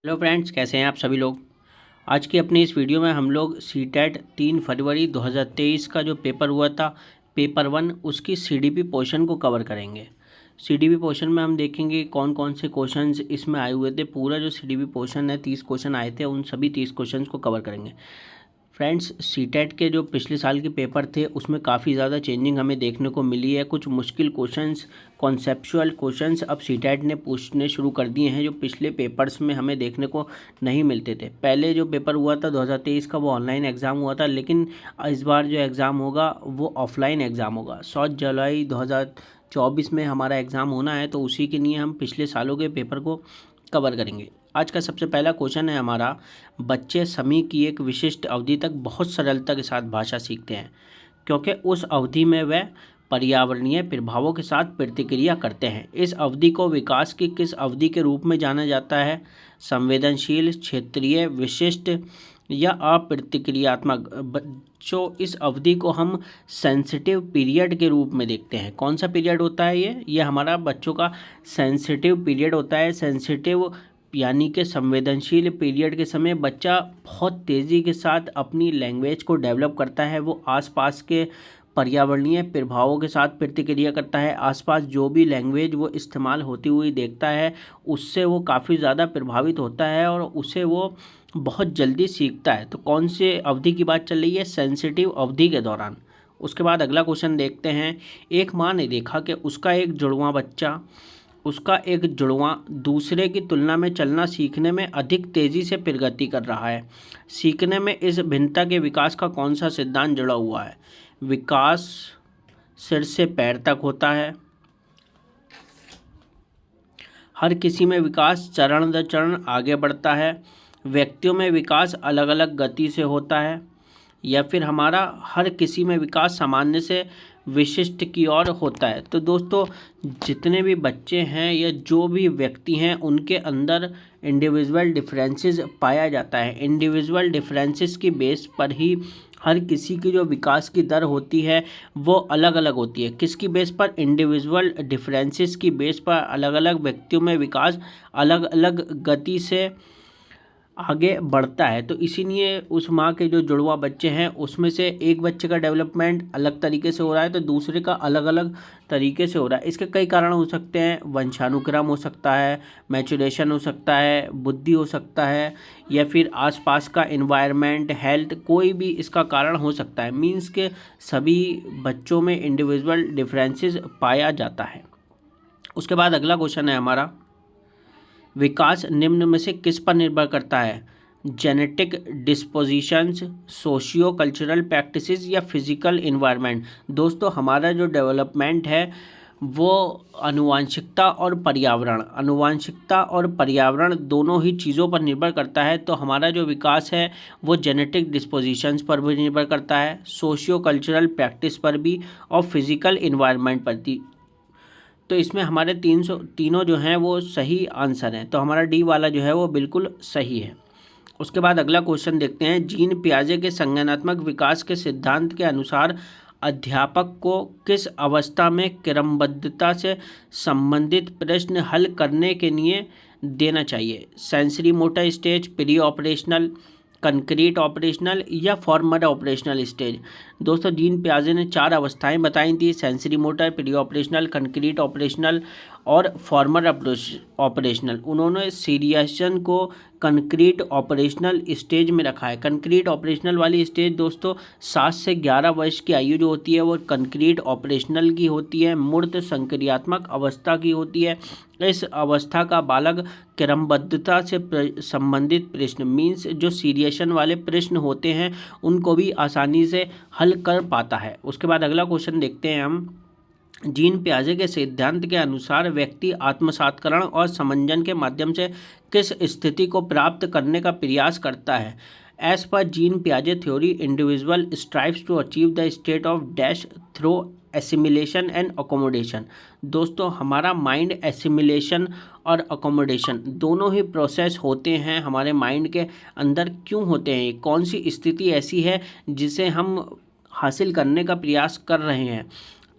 Hello friends, कैसे हैं आप सभी लोग। आज की अपनी इस वीडियो में हम लोग सीटेट 3 फरवरी 2023 का जो पेपर हुआ था पेपर 1 उसकी सीडीपी पोर्शन को कवर करेंगे। सीडीपी पोर्शन में हम देखेंगे कौन कौन से क्वेश्चंस इसमें आए हुए थे। पूरा जो सीडीपी पोर्शन है 30 क्वेश्चन आए थे, उन सभी 30 क्वेश्चंस को कवर करेंगे। फ्रेंड्स, सीटेट के जो पिछले साल के पेपर थे उसमें काफ़ी ज़्यादा चेंजिंग हमें देखने को मिली है। कुछ मुश्किल क्वेश्चंस, कॉन्सेप्चुअल क्वेश्चंस अब सीटेट ने पूछने शुरू कर दिए हैं जो पिछले पेपर्स में हमें देखने को नहीं मिलते थे। पहले जो पेपर हुआ था 2023 का वो ऑनलाइन एग्ज़ाम हुआ था, लेकिन इस बार जो एग्ज़ाम होगा वो ऑफलाइन एग्ज़ाम होगा। 7 जुलाई 2024 में हमारा एग्ज़ाम होना है, तो उसी के लिए हम पिछले सालों के पेपर को कवर करेंगे। आज का सबसे पहला क्वेश्चन है हमारा, बच्चे समय की एक विशिष्ट अवधि तक बहुत सरलता के साथ भाषा सीखते हैं क्योंकि उस अवधि में वह पर्यावरणीय प्रभावों के साथ प्रतिक्रिया करते हैं। इस अवधि को विकास की किस अवधि के रूप में जाना जाता है? संवेदनशील, क्षेत्रीय, विशिष्ट या अप्रतिक्रियात्मक। बच्चों, इस अवधि को हम सेंसिटिव पीरियड के रूप में देखते हैं। कौन सा पीरियड होता है ये हमारा बच्चों का सेंसिटिव पीरियड होता है। सेंसिटिव यानी कि संवेदनशील पीरियड के समय बच्चा बहुत तेज़ी के साथ अपनी लैंग्वेज को डेवलप करता है। वो आसपास के पर्यावरणीय प्रभावों के साथ प्रतिक्रिया करता है। आसपास जो भी लैंग्वेज वो इस्तेमाल होती हुई देखता है उससे वो काफ़ी ज़्यादा प्रभावित होता है और उसे वो बहुत जल्दी सीखता है। तो कौन से अवधि की बात चल रही है? सेंसिटिव अवधि के दौरान। उसके बाद अगला क्वेश्चन देखते हैं। एक माँ ने देखा कि उसका एक जुड़वां दूसरे की तुलना में चलना सीखने में अधिक तेज़ी से प्रगति कर रहा है। सीखने में इस भिन्नता के विकास का कौन सा सिद्धांत जुड़ा हुआ है? विकास सिर से पैर तक होता है। हर किसी में विकास चरण दर चरण आगे बढ़ता है। व्यक्तियों में विकास अलग अलग गति से होता है। या फिर हमारा हर किसी में विकास सामान्य से विशिष्ट की ओर होता है। तो दोस्तों, जितने भी बच्चे हैं या जो भी व्यक्ति हैं उनके अंदर इंडिविजुअल डिफरेंसेस पाया जाता है। इंडिविजुअल डिफरेंसेस की बेस पर ही हर किसी की जो विकास की दर होती है वो अलग अलग होती है। किसकी बेस पर? इंडिविजुअल डिफरेंसेस की बेस पर अलग अलग व्यक्तियों में विकास अलग अलग गति से आगे बढ़ता है। तो इसीलिए उस माँ के जो जुड़वा बच्चे हैं उसमें से एक बच्चे का डेवलपमेंट अलग तरीके से हो रहा है तो दूसरे का अलग अलग तरीके से हो रहा है। इसके कई कारण हो सकते हैं। वंशानुक्रम हो सकता है, मैचुरेशन हो सकता है, बुद्धि हो सकता है, या फिर आसपास का एनवायरनमेंट, हेल्थ, कोई भी इसका कारण हो सकता है। मीन्स के सभी बच्चों में इंडिविजुअल डिफरेंसेस पाया जाता है। उसके बाद अगला क्वेश्चन है हमारा, विकास निम्न में से किस पर निर्भर करता है? जेनेटिक डिस्पोजिशंस, सोशियो कल्चरल प्रैक्टिसेस या फिजिकल इन्वायरमेंट। दोस्तों, हमारा जो डेवलपमेंट है वो आनुवांशिकता और पर्यावरण दोनों ही चीज़ों पर निर्भर करता है। तो हमारा जो विकास है वो जेनेटिक डिस्पोजिशंस पर भी निर्भर करता है, सोशियो कल्चरल प्रैक्टिस पर भी और फिजिकल इन्वायरमेंट पर भी। तो इसमें हमारे तीनों जो हैं वो सही आंसर हैं। तो हमारा डी वाला जो है वो बिल्कुल सही है। उसके बाद अगला क्वेश्चन देखते हैं। जीन पियाजे के संज्ञानात्मक विकास के सिद्धांत के अनुसार अध्यापक को किस अवस्था में क्रमबद्धता से संबंधित प्रश्न हल करने के लिए देना चाहिए? Sensory motor stage, pre operational, concrete operational या फॉर्मर ऑपरेशनल स्टेज। दोस्तों, जीन पियाजे ने 4 अवस्थाएं बताई थी, sensory motor, pre operational, concrete operational और फॉर्मर ऑपरेशनल। उन्होंने सीरियसन को कंक्रीट ऑपरेशनल स्टेज में रखा है। कंक्रीट ऑपरेशनल वाली स्टेज दोस्तों 7 से 11 वर्ष की आयु जो होती है वो कंक्रीट ऑपरेशनल की होती है, मूर्त संक्रियात्मक अवस्था की होती है। इस अवस्था का बालक क्रमबद्धता से संबंधित प्रश्न, मीन्स जो सीरियसन वाले प्रश्न होते हैं उनको भी आसानी से हल कर पाता है। उसके बाद अगला क्वेश्चन देखते हैं हम। जीन पियाजे के सिद्धांत के अनुसार व्यक्ति आत्मसातकरण और समंजन के माध्यम से किस स्थिति को प्राप्त करने का प्रयास करता है? एज पर जीन पियाजे theory, individual strives to achieve the state of dash through assimilation and accommodation. दोस्तों, हमारा माइंड एसिमिलेशन और अकोमोडेशन दोनों ही प्रोसेस होते हैं हमारे माइंड के अंदर। क्यों होते हैं? कौन सी स्थिति ऐसी है जिसे हम हासिल करने का प्रयास कर रहे हैं?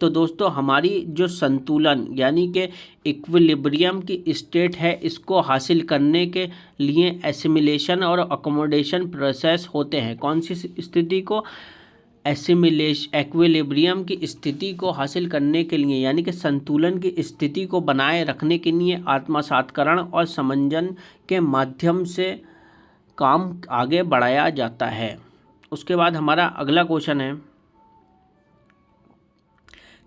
तो दोस्तों हमारी जो संतुलन यानी कि इक्विलिब्रियम की स्टेट है, इसको हासिल करने के लिए एसिमिलेशन और अकोमोडेशन प्रोसेस होते हैं। कौन सी स्थिति को? एक्विलिब्रियम की स्थिति को हासिल करने के लिए यानी कि संतुलन की स्थिति को बनाए रखने के लिए आत्मसातकरण और समंजन के माध्यम से काम आगे बढ़ाया जाता है। उसके बाद हमारा अगला क्वेश्चन है,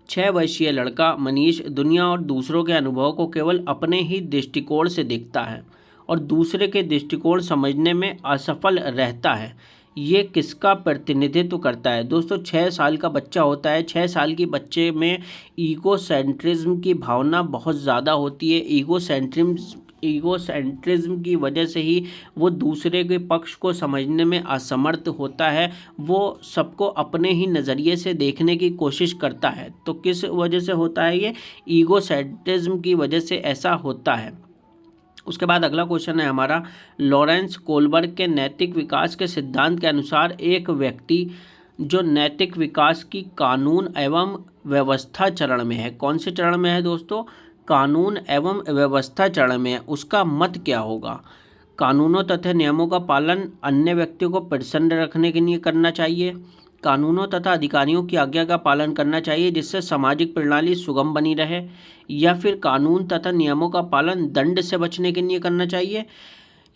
6 वर्षीय लड़का मनीष दुनिया और दूसरों के अनुभवों को केवल अपने ही दृष्टिकोण से देखता है और दूसरे के दृष्टिकोण समझने में असफल रहता है। ये किसका प्रतिनिधित्व करता है? दोस्तों 6 साल का बच्चा होता है। 6 साल के बच्चे में ईगोसेंट्रिज्म की भावना बहुत ज़्यादा होती है। ईगोसेंट्रिज्म की वजह से ही वो दूसरे के पक्ष को समझने में असमर्थ होता है। वो सबको अपने ही नज़रिए से देखने की कोशिश करता है। तो किस वजह से होता है ये? ईगोसेंट्रिज्म की वजह से ऐसा होता है। उसके बाद अगला क्वेश्चन है हमारा, लॉरेंस कोलबर्ग के नैतिक विकास के सिद्धांत के अनुसार एक व्यक्ति जो नैतिक विकास की कानून एवं व्यवस्था चरण में है, कौन से चरण में है दोस्तों? कानून एवं व्यवस्था चरण में है, उसका मत क्या होगा? कानूनों तथा नियमों का पालन अन्य व्यक्तियों को प्रसन्न रखने के लिए करना चाहिए। कानूनों तथा अधिकारियों की आज्ञा का पालन करना चाहिए जिससे सामाजिक प्रणाली सुगम बनी रहे। या फिर कानून तथा नियमों का पालन दंड से बचने के लिए करना चाहिए।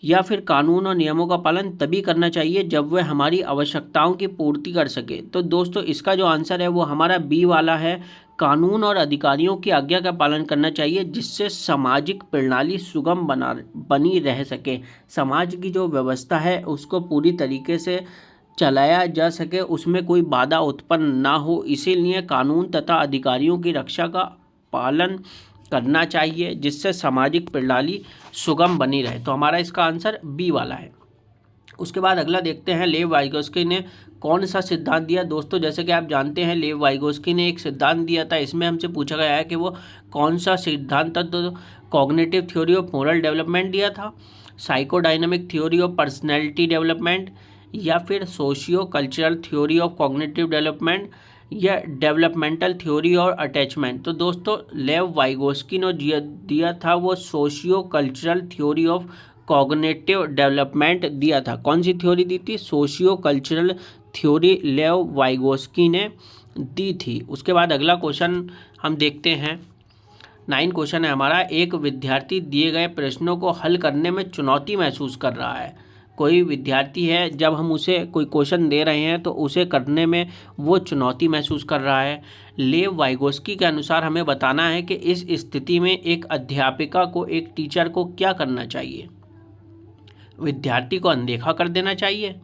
या फिर कानून और नियमों का पालन तभी करना चाहिए जब वह हमारी आवश्यकताओं की पूर्ति कर सके। तो दोस्तों इसका जो आंसर है वो हमारा बी वाला है, कानून और अधिकारियों की आज्ञा का पालन करना चाहिए जिससे सामाजिक प्रणाली सुगम बनी रह सके। समाज की जो व्यवस्था है उसको पूरी तरीके से चलाया जा सके, उसमें कोई बाधा उत्पन्न ना हो, इसीलिए कानून तथा अधिकारियों की रक्षा का पालन करना चाहिए जिससे सामाजिक प्रणाली सुगम बनी रहे। तो हमारा इसका आंसर बी वाला है। उसके बाद अगला देखते हैं, लेव वाइगोस्की ने कौन सा सिद्धांत दिया? दोस्तों जैसे कि आप जानते हैं लेव वाइगोस्की ने एक सिद्धांत दिया था, इसमें हमसे पूछा गया है कि वो कौन सा सिद्धांत था। तो cognitive theory of moral development दिया था, psychodynamic theory of personality development, या फिर socio cultural theory of cognitive development, या डेवलपमेंटल थ्योरी और अटैचमेंट। तो दोस्तों लेव वाइगोस्की ने दिया था वो socio cultural theory of cognitive development दिया था। कौन सी थ्योरी दी थी? सोशियो कल्चरल थ्योरी लेव वाइगोस्की ने दी थी। उसके बाद अगला क्वेश्चन हम देखते हैं, 9 क्वेश्चन है हमारा, एक विद्यार्थी दिए गए प्रश्नों को हल करने में चुनौती महसूस कर रहा है। कोई विद्यार्थी है, जब हम उसे कोई क्वेश्चन दे रहे हैं तो उसे करने में वो चुनौती महसूस कर रहा है। लेव वाइगोस्की के अनुसार हमें बताना है कि इस स्थिति में एक अध्यापिका को, एक टीचर को क्या करना चाहिए? विद्यार्थी को अनदेखा कर देना चाहिए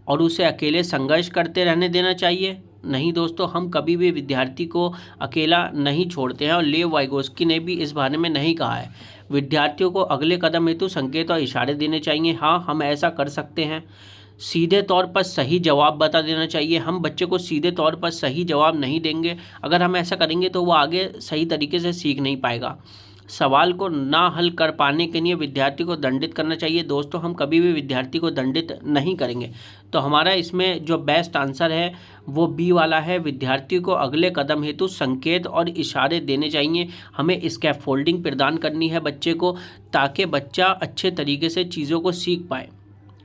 और उसे अकेले संघर्ष करते रहने देना चाहिए? नहीं दोस्तों, हम कभी भी विद्यार्थी को अकेला नहीं छोड़ते हैं और लेव वाइगोस्की ने भी इस बारे में नहीं कहा है। विद्यार्थियों को अगले कदम हेतु संकेत और इशारे देने चाहिए। हाँ, हम ऐसा कर सकते हैं। सीधे तौर पर सही जवाब बता देना चाहिए। हम बच्चे को सीधे तौर पर सही जवाब नहीं देंगे। अगर हम ऐसा करेंगे तो वो आगे सही तरीके से सीख नहीं पाएगा। सवाल को ना हल कर पाने के लिए विद्यार्थी को दंडित करना चाहिए। दोस्तों हम कभी भी विद्यार्थी को दंडित नहीं करेंगे। तो हमारा इसमें जो बेस्ट आंसर है वो बी वाला है, विद्यार्थी को अगले कदम हेतु संकेत और इशारे देने चाहिए। हमें स्कैफोल्डिंग प्रदान करनी है बच्चे को ताकि बच्चा अच्छे तरीके से चीज़ों को सीख पाए।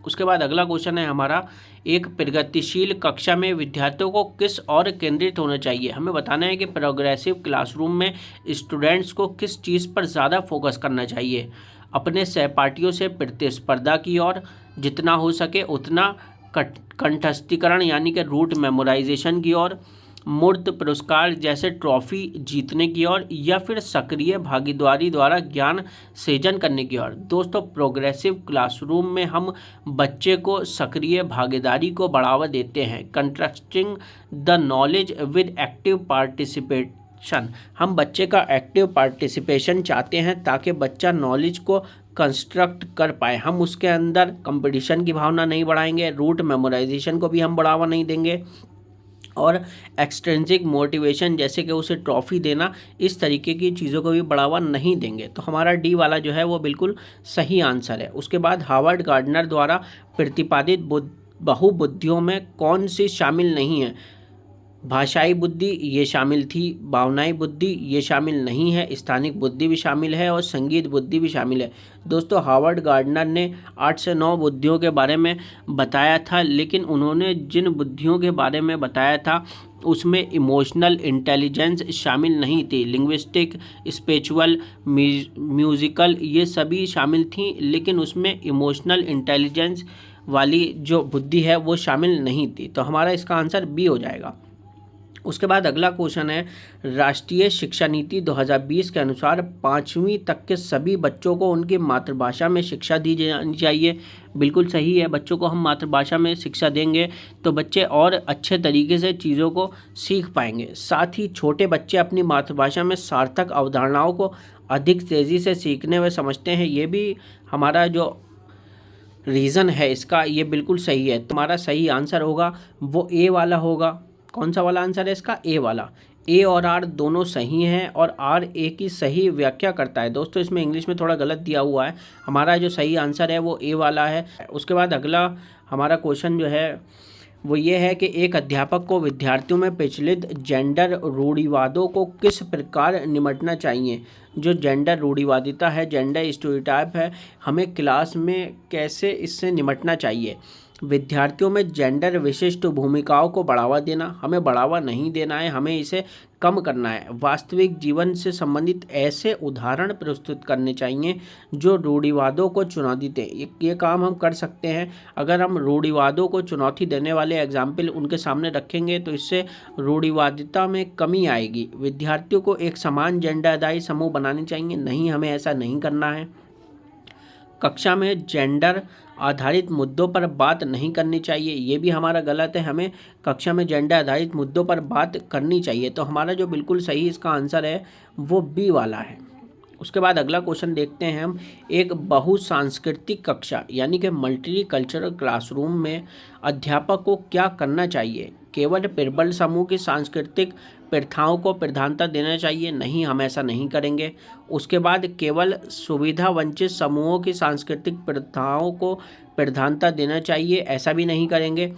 उसके बाद अगला क्वेश्चन है हमारा, एक प्रगतिशील कक्षा में विद्यार्थियों को किस ओर केंद्रित होना चाहिए? हमें बताना है कि प्रोग्रेसिव क्लासरूम में स्टूडेंट्स को किस चीज़ पर ज़्यादा फोकस करना चाहिए? अपने सहपाठियों से प्रतिस्पर्धा की ओर, जितना हो सके उतना कंठस्थीकरण यानी कि रूट मेमोराइजेशन की ओर, मूर्त पुरस्कार जैसे ट्रॉफी जीतने की ओर, या फिर सक्रिय भागीदारी द्वारा ज्ञान सृजन करने की ओर? दोस्तों प्रोग्रेसिव क्लासरूम में हम बच्चे को सक्रिय भागीदारी को बढ़ावा देते हैं, contrasting the knowledge with active participation. हम बच्चे का एक्टिव पार्टिसिपेशन चाहते हैं ताकि बच्चा नॉलेज को कंस्ट्रक्ट कर पाए। हम उसके अंदर कंपटीशन की भावना नहीं बढ़ाएंगे, रूट मेमोराइजेशन को भी हम बढ़ावा नहीं देंगे, और एक्सट्रिंसिक मोटिवेशन जैसे कि उसे ट्रॉफी देना, इस तरीके की चीज़ों को भी बढ़ावा नहीं देंगे। तो हमारा डी वाला जो है वो बिल्कुल सही आंसर है। उसके बाद हावर्ड गार्डनर द्वारा प्रतिपादित बहुबुद्धियों में कौन सी शामिल नहीं है? भाषाई बुद्धि ये शामिल थी, भावनाई बुद्धि ये शामिल नहीं है, स्थानिक बुद्धि भी शामिल है और संगीत बुद्धि भी शामिल है। दोस्तों हार्वर्ड गार्डनर ने 8 से 9 बुद्धियों के बारे में बताया था, लेकिन उन्होंने जिन बुद्धियों के बारे में बताया था उसमें इमोशनल इंटेलिजेंस शामिल नहीं थी। लिंग्विस्टिक, स्पिरिचुअल, म्यूजिकल ये सभी शामिल थी, लेकिन उसमें इमोशनल इंटेलिजेंस वाली जो बुद्धि है वो शामिल नहीं थी। तो हमारा इसका आंसर बी हो जाएगा। उसके बाद अगला क्वेश्चन है, राष्ट्रीय शिक्षा नीति 2020 के अनुसार 5वीं तक के सभी बच्चों को उनकी मातृभाषा में शिक्षा दी जानी चाहिए। बिल्कुल सही है, बच्चों को हम मातृभाषा में शिक्षा देंगे तो बच्चे और अच्छे तरीके से चीज़ों को सीख पाएंगे। साथ ही छोटे बच्चे अपनी मातृभाषा में सार्थक अवधारणाओं को अधिक तेज़ी से सीखने व समझते हैं। ये भी हमारा जो रीज़न है इसका ये बिल्कुल सही है। तुम्हारा सही आंसर होगा वो ए वाला होगा। कौन सा वाला आंसर है इसका? ए वाला। ए और आर दोनों सही हैं और आर ए की सही व्याख्या करता है। दोस्तों इसमें इंग्लिश में थोड़ा गलत दिया हुआ है, हमारा जो सही आंसर है वो ए वाला है। उसके बाद अगला हमारा क्वेश्चन जो है वो ये है कि एक अध्यापक को विद्यार्थियों में प्रचलित जेंडर रूढ़िवादों को किस प्रकार निपटना चाहिए। जो जेंडर रूढ़िवादिता है, जेंडर स्टीरियोटाइप है, हमें क्लास में कैसे इससे निपटना चाहिए। विद्यार्थियों में जेंडर विशिष्ट भूमिकाओं को बढ़ावा देना, हमें बढ़ावा नहीं देना है, हमें इसे कम करना है। वास्तविक जीवन से संबंधित ऐसे उदाहरण प्रस्तुत करने चाहिए जो रूढ़िवादों को चुनौती दें। ये काम हम कर सकते हैं। अगर हम रूढ़िवादों को चुनौती देने वाले एग्जाम्पल उनके सामने रखेंगे तो इससे रूढ़िवादिता में कमी आएगी। विद्यार्थियों को एक समान जेंडर आधारित समूह बनाने चाहिए, नहीं, हमें ऐसा नहीं करना है। कक्षा में जेंडर आधारित मुद्दों पर बात नहीं करनी चाहिए, ये भी हमारा गलत है। हमें कक्षा में जेंडर आधारित मुद्दों पर बात करनी चाहिए। तो हमारा जो बिल्कुल सही इसका आंसर है वो बी वाला है। उसके बाद अगला क्वेश्चन देखते हैं हम, एक बहुसांस्कृतिक कक्षा यानी कि मल्टी कल्चरल क्लासरूम में अध्यापक को क्या करना चाहिए। केवल प्रबल समूह की सांस्कृतिक प्रथाओं को प्रधानता देना चाहिए, नहीं, हम ऐसा नहीं करेंगे। उसके बाद केवल सुविधा वंचित समूहों की सांस्कृतिक प्रथाओं को प्रधानता देना चाहिए, ऐसा भी नहीं करेंगे।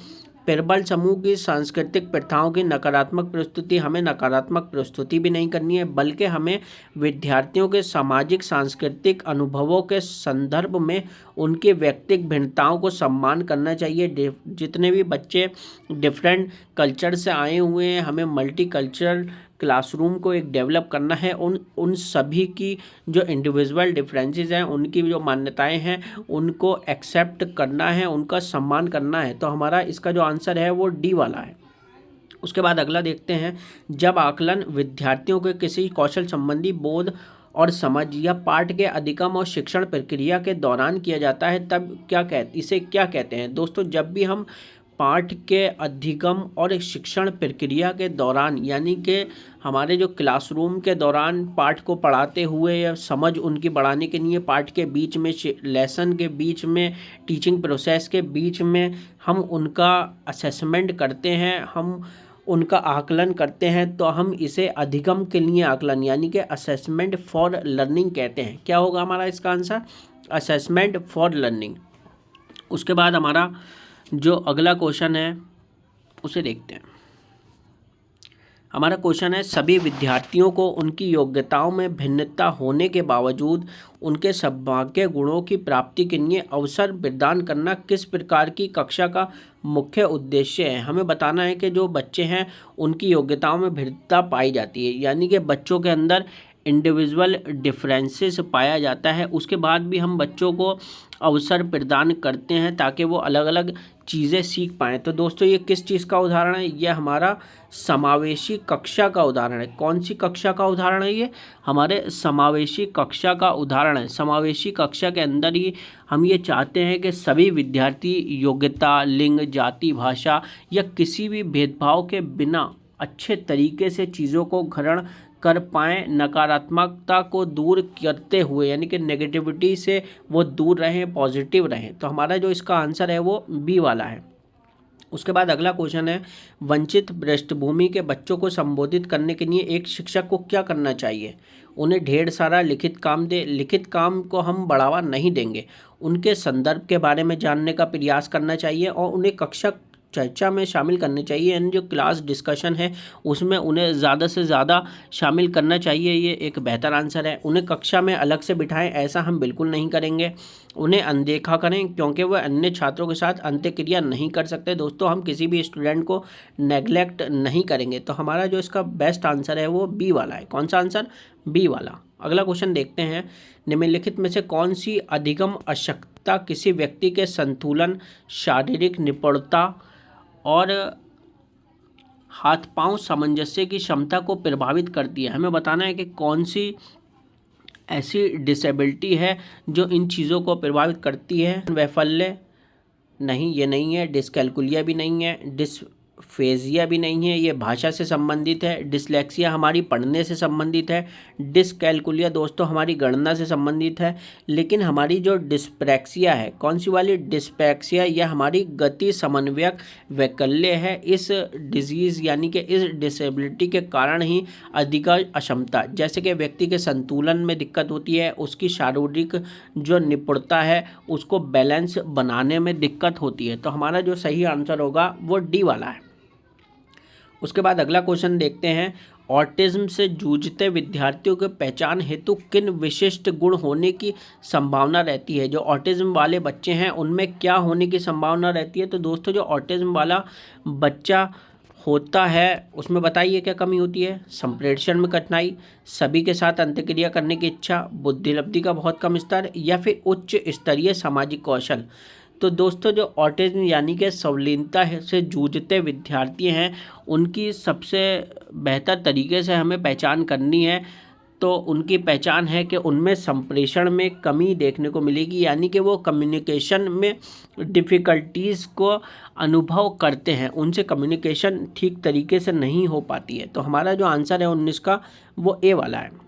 प्रबल समूह की सांस्कृतिक प्रथाओं की नकारात्मक प्रस्तुति, हमें नकारात्मक प्रस्तुति भी नहीं करनी है, बल्कि हमें विद्यार्थियों के सामाजिक सांस्कृतिक अनुभवों के संदर्भ में उनके व्यक्तिगत भिन्नताओं को सम्मान करना चाहिए। जितने भी बच्चे डिफरेंट कल्चर से आए हुए हैं, हमें मल्टी कल्चरल क्लासरूम को एक डेवलप करना है। उन सभी की जो इंडिविजुअल डिफरेंसेस हैं, उनकी जो मान्यताएं हैं, उनको एक्सेप्ट करना है, उनका सम्मान करना है। तो हमारा इसका जो आंसर है वो डी वाला है। उसके बाद अगला देखते हैं, जब आकलन विद्यार्थियों के किसी कौशल संबंधी बोध और समझ या पाठ के अधिगम और शिक्षण प्रक्रिया के दौरान किया जाता है तब इसे क्या कहते हैं। दोस्तों जब भी हम पाठ के अधिगम और शिक्षण प्रक्रिया के दौरान यानी कि हमारे जो क्लासरूम के दौरान पाठ को पढ़ाते हुए या समझ उनकी बढ़ाने के लिए पाठ के बीच में, लेसन के बीच में, टीचिंग प्रोसेस के बीच में हम उनका असेसमेंट करते हैं, हम उनका आकलन करते हैं, तो हम इसे अधिगम के लिए आकलन यानी कि असेसमेंट फॉर लर्निंग कहते हैं। क्या होगा हमारा इसका आंसर? Assessment for learning. उसके बाद हमारा जो अगला क्वेश्चन है उसे देखते हैं। हमारा क्वेश्चन है, सभी विद्यार्थियों को उनकी योग्यताओं में भिन्नता होने के बावजूद उनके सौभाग्य गुणों की प्राप्ति के लिए अवसर प्रदान करना किस प्रकार की कक्षा का मुख्य उद्देश्य है। हमें बताना है कि जो बच्चे हैं उनकी योग्यताओं में भिन्नता पाई जाती है, यानी कि बच्चों के अंदर इंडिविजुअल डिफरेंसेस पाया जाता है। उसके बाद भी हम बच्चों को अवसर प्रदान करते हैं ताकि वो अलग अलग चीज़ें सीख पाएँ। तो दोस्तों ये किस चीज़ का उदाहरण है? ये हमारा समावेशी कक्षा का उदाहरण है। कौन सी कक्षा का उदाहरण है ये? हमारे समावेशी कक्षा का उदाहरण है। समावेशी कक्षा के अंदर ही हम ये चाहते हैं कि सभी विद्यार्थी योग्यता, लिंग, जाति, भाषा या किसी भी भेदभाव के बिना अच्छे तरीके से चीज़ों को ग्रहण कर पाएँ, नकारात्मकता को दूर करते हुए यानी कि नेगेटिविटी से वो दूर रहें, पॉजिटिव रहें। तो हमारा जो इसका आंसर है वो बी वाला है। उसके बाद अगला क्वेश्चन है, वंचित पृष्ठभूमि के बच्चों को संबोधित करने के लिए एक शिक्षक को क्या करना चाहिए? उन्हें ढेर सारा लिखित काम दे। लिखित काम को हम बढ़ावा नहीं देंगे, उनके संदर्भ के बारे में जानने का प्रयास करना चाहिए और उन्हें कक्षा चर्चा में शामिल करने चाहिए, यानी जो क्लास डिस्कशन है उसमें उन्हें ज़्यादा से ज़्यादा शामिल करना चाहिए। ये एक बेहतर आंसर है। उन्हें कक्षा में अलग से बिठाएं, ऐसा हम बिल्कुल नहीं करेंगे। उन्हें अनदेखा करें क्योंकि वह अन्य छात्रों के साथ अंत्यक्रिया नहीं कर सकते। दोस्तों, हम किसी भी स्टूडेंट को नेग्लेक्ट नहीं करेंगे। तो हमारा जो इसका बेस्ट आंसर है वो बी वाला है। कौन सा आंसर? बी वाला। अगला क्वेश्चन देखते हैं, निम्नलिखित में से कौन सी अधिगम अशक्तता किसी व्यक्ति के संतुलन, शारीरिक निपुणता और हाथ पांव सामंजस्य की क्षमता को प्रभावित करती है? हमें बताना है कि कौन सी ऐसी डिसेबिलिटी है जो इन चीज़ों को प्रभावित करती है। वैफल्य नहीं, ये नहीं है। डिसकैलकुलिया भी नहीं है। डिसफेजिया भी नहीं है, ये भाषा से संबंधित है। डिसलेक्सिया हमारी पढ़ने से संबंधित है। डिसकैलकुलिया दोस्तों हमारी गणना से संबंधित है। लेकिन हमारी जो डिस्प्रैक्सिया है, कौन सी वाली? डिस्प्रैक्सिया, यह हमारी गति समन्वयक वैकल्य है। इस डिजीज़ यानी कि इस डिसेबिलिटी के कारण ही अधिका अक्षमता, जैसे कि व्यक्ति के संतुलन में दिक्कत होती है, उसकी शारीरिक जो निपुणता है उसको बैलेंस बनाने में दिक्कत होती है। तो हमारा जो सही आंसर होगा वो डी वाला है। उसके बाद अगला क्वेश्चन देखते हैं, ऑटिज्म से जूझते विद्यार्थियों के पहचान हेतु किन विशिष्ट गुण होने की संभावना रहती है? जो ऑटिज्म वाले बच्चे हैं उनमें क्या होने की संभावना रहती है? तो दोस्तों, जो ऑटिज्म वाला बच्चा होता है उसमें बताइए क्या कमी होती है? संप्रेषण में कठिनाई, सभी के साथ अंतर्क्रिया करने की इच्छा, बुद्धिलब्धि का बहुत कम स्तर, या फिर उच्च स्तरीय सामाजिक कौशल। तो दोस्तों, जो ऑटिज्म यानी कि संवेदनशीलता से जूझते विद्यार्थी हैं उनकी सबसे बेहतर तरीके से हमें पहचान करनी है। तो उनकी पहचान है कि उनमें संप्रेषण में कमी देखने को मिलेगी, यानी कि वो कम्युनिकेशन में डिफ़िकल्टीज़ को अनुभव करते हैं, उनसे कम्युनिकेशन ठीक तरीके से नहीं हो पाती है। तो हमारा जो आंसर है 19 का वो ए वाला है।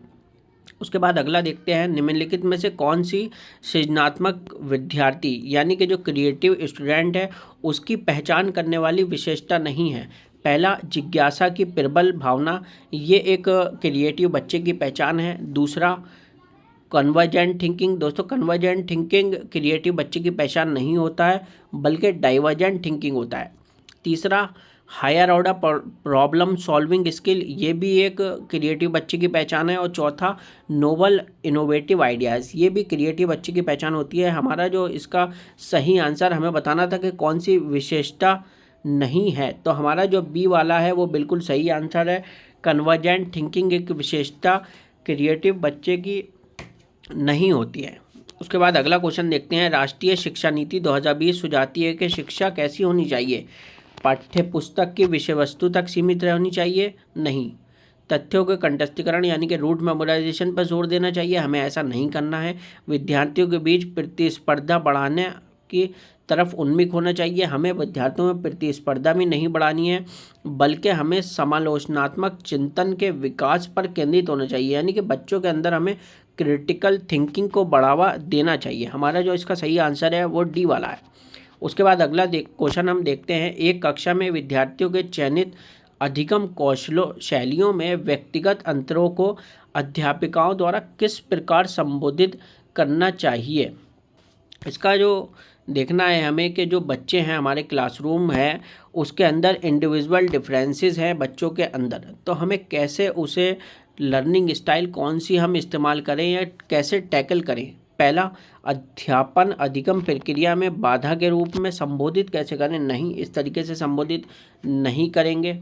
उसके बाद अगला देखते हैं, निम्नलिखित में से कौन सी सृजनात्मक विद्यार्थी यानी कि जो क्रिएटिव स्टूडेंट है उसकी पहचान करने वाली विशेषता नहीं है? पहला, जिज्ञासा की प्रबल भावना, ये एक क्रिएटिव बच्चे की पहचान है। दूसरा, कन्वर्जेंट थिंकिंग। दोस्तों, कन्वर्जेंट थिंकिंग क्रिएटिव बच्चे की पहचान नहीं होता है बल्कि डाइवर्जेंट थिंकिंग होता है। तीसरा, higher order problem solving skill, ये भी एक क्रिएटिव बच्चे की पहचान है। और चौथा, नोवल इनोवेटिव आइडियाज़, ये भी क्रिएटिव बच्चे की पहचान होती है। हमारा जो इसका सही आंसर हमें बताना था कि कौन सी विशेषता नहीं है, तो हमारा जो बी वाला है वो बिल्कुल सही आंसर है। कन्वर्जेंट थिंकिंग एक विशेषता क्रिएटिव बच्चे की नहीं होती है। उसके बाद अगला क्वेश्चन देखते हैं, राष्ट्रीय शिक्षा नीति 2020 सुझाती है कि शिक्षा कैसी होनी चाहिए? पाठ्य पुस्तक की विषय वस्तु तक सीमित रहनी चाहिए? नहीं। तथ्यों के कंठस्थीकरण यानी कि रूट मेमोराइजेशन पर जोर देना चाहिए? हमें ऐसा नहीं करना है। विद्यार्थियों के बीच प्रतिस्पर्धा बढ़ाने की तरफ उन्मुख होना चाहिए? हमें विद्यार्थियों में प्रतिस्पर्धा भी नहीं बढ़ानी है बल्कि हमें समालोचनात्मक चिंतन के विकास पर केंद्रित होना चाहिए, यानी कि बच्चों के अंदर हमें क्रिटिकल थिंकिंग को बढ़ावा देना चाहिए। हमारा जो इसका सही आंसर है वो डी वाला है। उसके बाद अगला क्वेश्चन हम देखते हैं, एक कक्षा में विद्यार्थियों के चयनित अधिगम कौशलों शैलियों में व्यक्तिगत अंतरों को अध्यापिकाओं द्वारा किस प्रकार संबोधित करना चाहिए? इसका जो देखना है हमें कि जो बच्चे हैं हमारे क्लासरूम है उसके अंदर इंडिविजुअल डिफरेंसेस हैं बच्चों के अंदर, तो हमें कैसे उसे लर्निंग स्टाइल कौन सी हम इस्तेमाल करें या कैसे टैकल करें? पहला, अध्यापन अधिगम प्रक्रिया में बाधा के रूप में संबोधित कैसे करें? नहीं, इस तरीके से संबोधित नहीं करेंगे।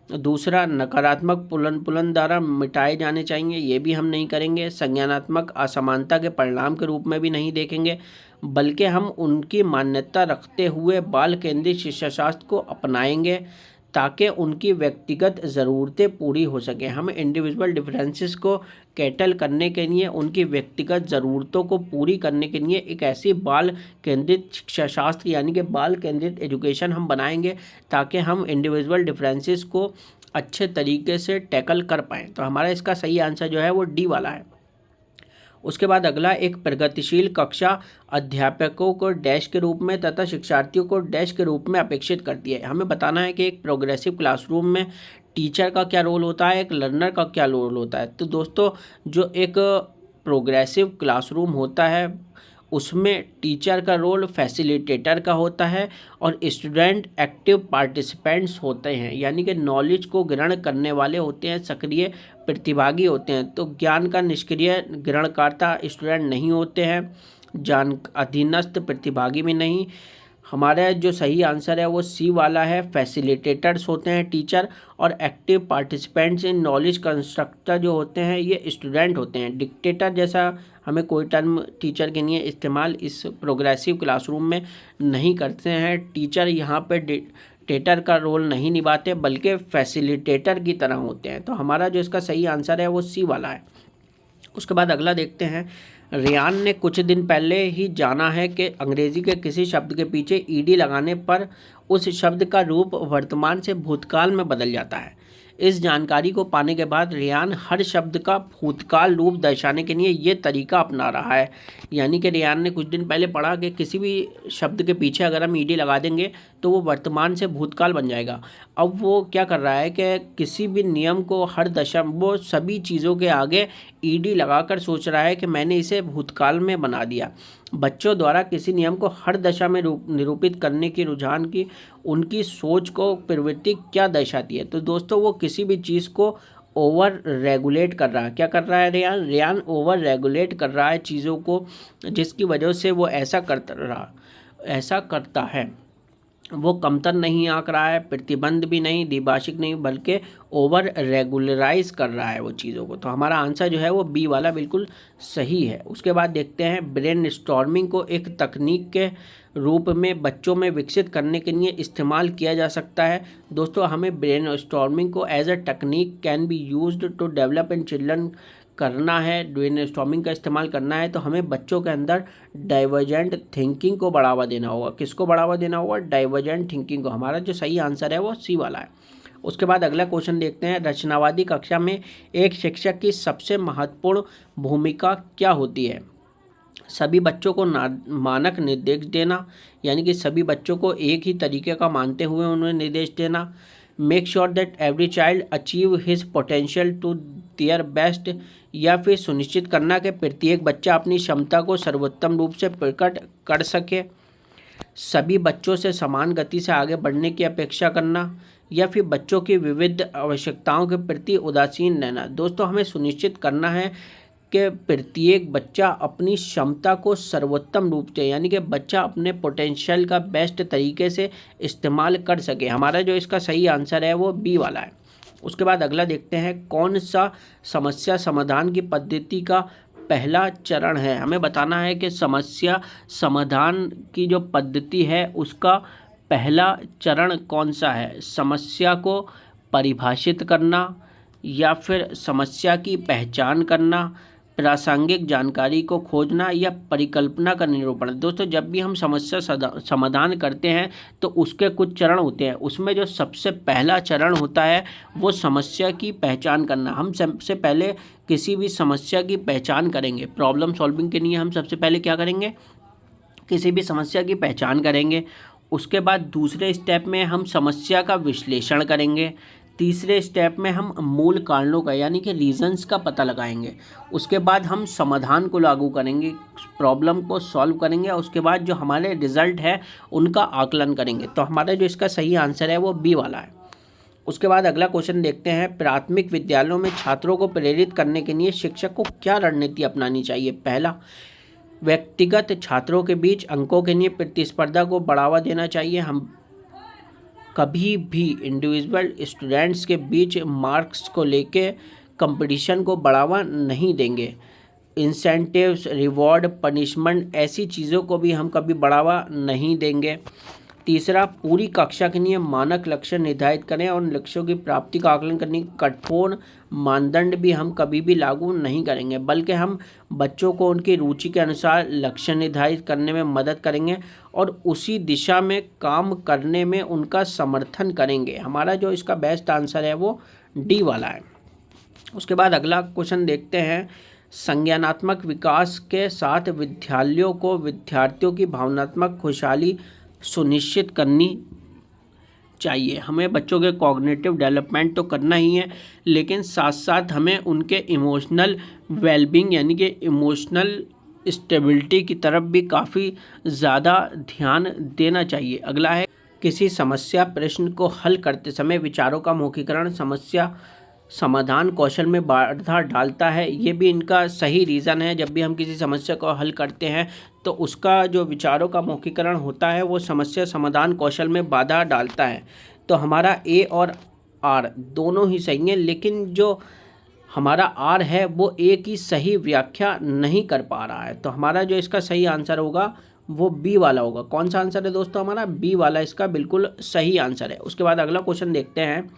दूसरा, नकारात्मक पुलन द्वारा मिटाए जाने चाहिए, ये भी हम नहीं करेंगे। संज्ञानात्मक असमानता के परिणाम के रूप में भी नहीं देखेंगे, बल्कि हम उनकी मान्यता रखते हुए बाल केंद्रित शिक्षाशास्त्र को अपनाएंगे ताकि उनकी व्यक्तिगत ज़रूरतें पूरी हो सकें। हम इंडिविजुअल डिफरेंसेस को कैटल करने के लिए, उनकी व्यक्तिगत ज़रूरतों को पूरी करने के लिए एक ऐसी बाल केंद्रित शिक्षाशास्त्र यानी कि बाल केंद्रित एजुकेशन हम बनाएंगे ताकि हम इंडिविजुअल डिफरेंसेस को अच्छे तरीके से टैकल कर पाएँ। तो हमारा इसका सही आंसर जो है वो डी वाला है। उसके बाद अगला, एक प्रगतिशील कक्षा अध्यापकों को डैश के रूप में तथा शिक्षार्थियों को डैश के रूप में अपेक्षित करती है। हमें बताना है कि एक प्रोग्रेसिव क्लासरूम में टीचर का क्या रोल होता है, एक लर्नर का क्या रोल होता है। तो दोस्तों, जो एक प्रोग्रेसिव क्लासरूम होता है उसमें टीचर का रोल फैसिलिटेटर का होता है और स्टूडेंट एक्टिव पार्टिसिपेंट्स होते हैं, यानी कि नॉलेज को ग्रहण करने वाले होते हैं, सक्रिय प्रतिभागी होते हैं। तो ज्ञान का निष्क्रिय ग्रहणकर्ता स्टूडेंट नहीं होते हैं, जान अधीनस्थ प्रतिभागी भी नहीं। हमारा जो सही आंसर है वो सी वाला है, फैसिलिटेटर्स होते हैं टीचर, और active participants in knowledge constructor जो होते हैं ये स्टूडेंट होते हैं। डिक्टेटर जैसा हमें कोई टर्म टीचर के लिए इस्तेमाल इस प्रोग्रेसिव क्लासरूम में नहीं करते हैं। टीचर यहाँ पे डिक्टेटर का रोल नहीं निभाते बल्कि फैसिलिटेटर की तरह होते हैं। तो हमारा जो इसका सही आंसर है वो सी वाला है। उसके बाद अगला देखते हैं। रियान ने कुछ दिन पहले ही जाना है कि अंग्रेजी के किसी शब्द के पीछे ईडी लगाने पर उस शब्द का रूप वर्तमान से भूतकाल में बदल जाता है। इस जानकारी को पाने के बाद रियान हर शब्द का भूतकाल रूप दर्शाने के लिए ये तरीका अपना रहा है। यानी कि रियान ने कुछ दिन पहले पढ़ा कि किसी भी शब्द के पीछे अगर हम ईडी लगा देंगे तो वो वर्तमान से भूतकाल बन जाएगा। अब वो क्या कर रहा है कि किसी भी नियम को हर दशा वो सभी चीज़ों के आगे ईडी लगाकर सोच रहा है कि मैंने इसे भूतकाल में बना दिया। बच्चों द्वारा किसी नियम को हर दशा में निरूपित करने की रुझान की उनकी सोच को प्रवृत्ति क्या दर्शाती है। तो दोस्तों वो किसी भी चीज़ को ओवर रेगुलेट कर रहा है। क्या कर रहा है रियान ओवर रेगुलेट कर रहा है चीज़ों को, जिसकी वजह से वो ऐसा करता है। वो कमतर नहीं आंक रहा है, प्रतिबंध भी नहीं, द्विभाषिक नहीं, बल्कि ओवर रेगुलराइज कर रहा है वो चीज़ों को। तो हमारा आंसर जो है वो बी वाला बिल्कुल सही है। उसके बाद देखते हैं ब्रेन स्टॉर्मिंग को एक तकनीक के रूप में बच्चों में विकसित करने के लिए इस्तेमाल किया जा सकता है। दोस्तों हमें ब्रेन स्टॉर्मिंग को as a technique can be used to develop in children करना है, ब्रेन स्टॉर्मिंग का इस्तेमाल करना है तो हमें बच्चों के अंदर डाइवर्जेंट थिंकिंग को बढ़ावा देना होगा। किसको बढ़ावा देना होगा? डाइवर्जेंट थिंकिंग को। हमारा जो सही आंसर है वो सी वाला है। उसके बाद अगला क्वेश्चन देखते हैं। रचनावादी कक्षा में एक शिक्षक की सबसे महत्वपूर्ण भूमिका क्या होती है? सभी बच्चों को मानक निर्देश देना, यानी कि सभी बच्चों को एक ही तरीके का मानते हुए उन्हें निर्देश देना। Make sure that every child achieve his potential to their best, या फिर सुनिश्चित करना कि प्रत्येक बच्चा अपनी क्षमता को सर्वोत्तम रूप से प्रकट कर सके। सभी बच्चों से समान गति से आगे बढ़ने की अपेक्षा करना, या फिर बच्चों की विविध आवश्यकताओं के प्रति उदासीन रहना। दोस्तों हमें सुनिश्चित करना है कि प्रत्येक बच्चा अपनी क्षमता को सर्वोत्तम रूप से, यानी कि बच्चा अपने पोटेंशियल का बेस्ट तरीके से इस्तेमाल कर सके। हमारा जो इसका सही आंसर है वो बी वाला है। उसके बाद अगला देखते हैं। कौन सा समस्या समाधान की पद्धति का पहला चरण है? हमें बताना है कि समस्या समाधान की जो पद्धति है उसका पहला चरण कौन सा है? समस्या को परिभाषित करना, या फिर समस्या की पहचान करना, प्रासंगिक जानकारी को खोजना, या परिकल्पना का निरूपण। दोस्तों जब भी हम समस्या समाधान करते हैं तो उसके कुछ चरण होते हैं। उसमें जो सबसे पहला चरण होता है वो समस्या की पहचान करना। हम सबसे पहले किसी भी समस्या की पहचान करेंगे। प्रॉब्लम सॉल्विंग के लिए हम सबसे पहले क्या करेंगे? किसी भी समस्या की पहचान करेंगे। उसके बाद दूसरे स्टेप में हम समस्या का विश्लेषण करेंगे। तीसरे स्टेप में हम मूल कारणों का, यानी कि रीजंस का पता लगाएंगे। उसके बाद हम समाधान को लागू करेंगे, प्रॉब्लम को सॉल्व करेंगे। उसके बाद जो हमारे रिजल्ट है उनका आकलन करेंगे। तो हमारा जो इसका सही आंसर है वो बी वाला है। उसके बाद अगला क्वेश्चन देखते हैं। प्राथमिक विद्यालयों में छात्रों को प्रेरित करने के लिए शिक्षक को क्या रणनीति अपनानी चाहिए? पहला, व्यक्तिगत छात्रों के बीच अंकों के लिए प्रतिस्पर्धा को बढ़ावा देना चाहिए। हम कभी भी इंडिविजुअल स्टूडेंट्स के बीच मार्क्स को लेके कंपटीशन को बढ़ावा नहीं देंगे। इंसेंटिव्स, रिवॉर्ड, पनिशमेंट, ऐसी चीज़ों को भी हम कभी बढ़ावा नहीं देंगे। तीसरा, पूरी कक्षा के लिए मानक लक्ष्य निर्धारित करें और लक्ष्यों की प्राप्ति का आकलन करने की कठोर मानदंड भी हम कभी भी लागू नहीं करेंगे, बल्कि हम बच्चों को उनकी रुचि के अनुसार लक्ष्य निर्धारित करने में मदद करेंगे और उसी दिशा में काम करने में उनका समर्थन करेंगे। हमारा जो इसका बेस्ट आंसर है वो डी वाला है। उसके बाद अगला क्वेश्चन देखते हैं। संज्ञानात्मक विकास के साथ विद्यार्थियों की भावनात्मक खुशहाली सुनिश्चित करनी चाहिए। हमें बच्चों के कॉग्निटिव डेवलपमेंट तो करना ही है, लेकिन साथ साथ हमें उनके इमोशनल वेलबींग, यानी कि इमोशनल स्टेबिलिटी की तरफ भी काफ़ी ज़्यादा ध्यान देना चाहिए। अगला है, किसी समस्या प्रश्न को हल करते समय विचारों का मौखिकरण समस्या समाधान कौशल में बाधा डालता है। ये भी इनका सही रीज़न है। जब भी हम किसी समस्या को हल करते हैं तो उसका जो विचारों का मौखिकरण होता है वो समस्या समाधान कौशल में बाधा डालता है। तो हमारा ए और आर दोनों ही सही हैं, लेकिन जो हमारा आर है वो ए की सही व्याख्या नहीं कर पा रहा है। तो हमारा जो इसका सही आंसर होगा वो बी वाला होगा। कौन सा आंसर है दोस्तों? हमारा बी वाला इसका बिल्कुल सही आंसर है। उसके बाद अगला क्वेश्चन देखते हैं,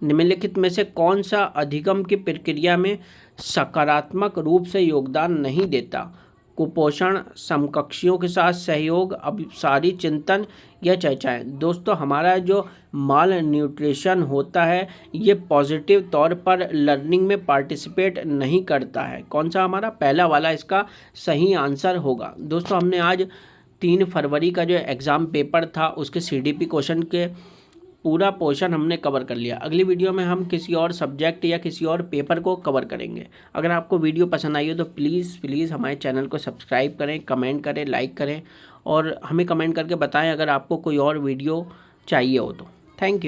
निम्नलिखित में से कौन सा अधिगम की प्रक्रिया में सकारात्मक रूप से योगदान नहीं देता? कुपोषण, समकक्षियों के साथ सहयोग, अभिसारी चिंतन या चर्चाएं। दोस्तों हमारा जो माल न्यूट्रिशन होता है ये पॉजिटिव तौर पर लर्निंग में पार्टिसिपेट नहीं करता है। कौन सा? हमारा पहला वाला इसका सही आंसर होगा। दोस्तों हमने आज 3 फरवरी का जो एग्ज़ाम पेपर था उसके CDP क्वेश्चन के पूरा पोर्शन हमने कवर कर लिया। अगली वीडियो में हम किसी और सब्जेक्ट या किसी और पेपर को कवर करेंगे। अगर आपको वीडियो पसंद आई हो तो प्लीज़ हमारे चैनल को सब्सक्राइब करें, कमेंट करें, लाइक करें और हमें कमेंट करके बताएं अगर आपको कोई और वीडियो चाहिए हो तो। Thank you.